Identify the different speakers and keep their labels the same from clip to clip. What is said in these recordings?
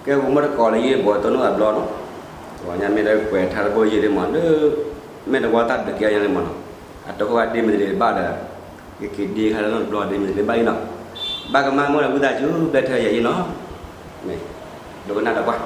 Speaker 1: cái cũng mất có là gì bỏ tôi nó ập lo nó và nhà mình đã quẹt thà bôi gì để mà nó mình đã qua tắt được cái này mà à tôi có đi mình để ba là cái đi hay là nó lo đi mình để bay nào ba cái mang mỗi lần chúng ta chứ đây thời vậy nó này đồ nào đã qua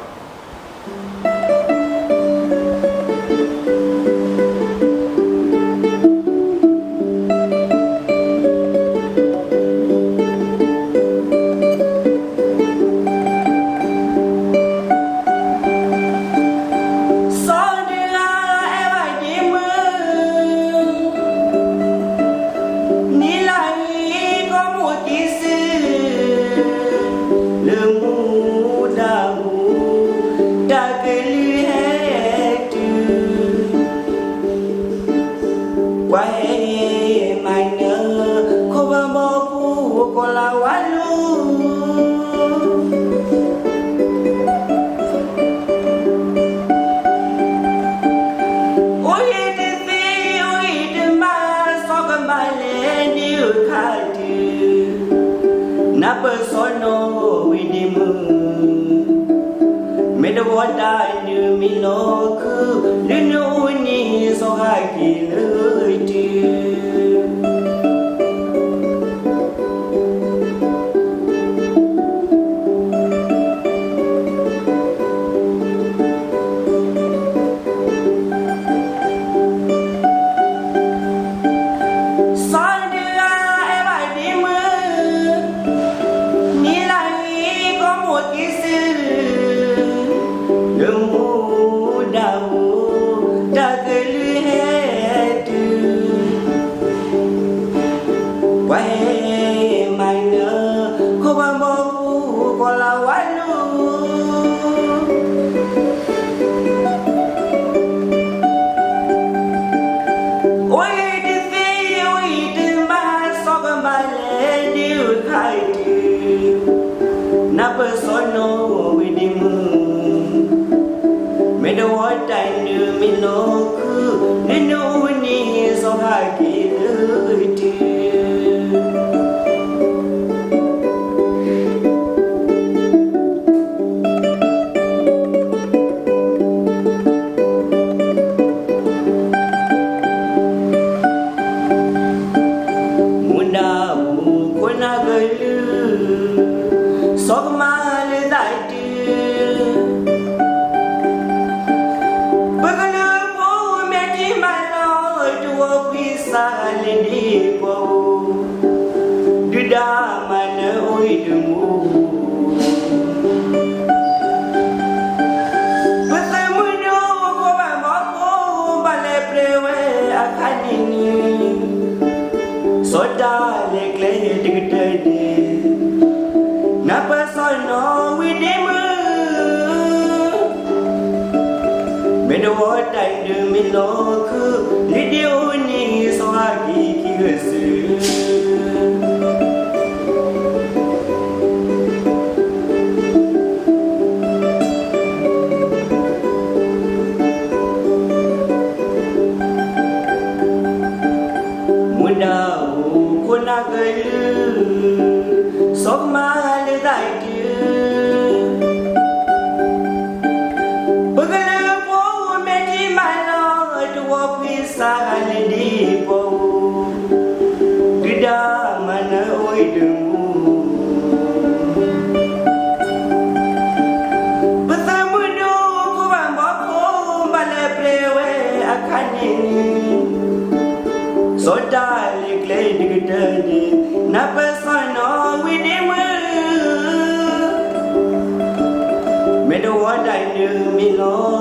Speaker 2: me do what I do, me Lord.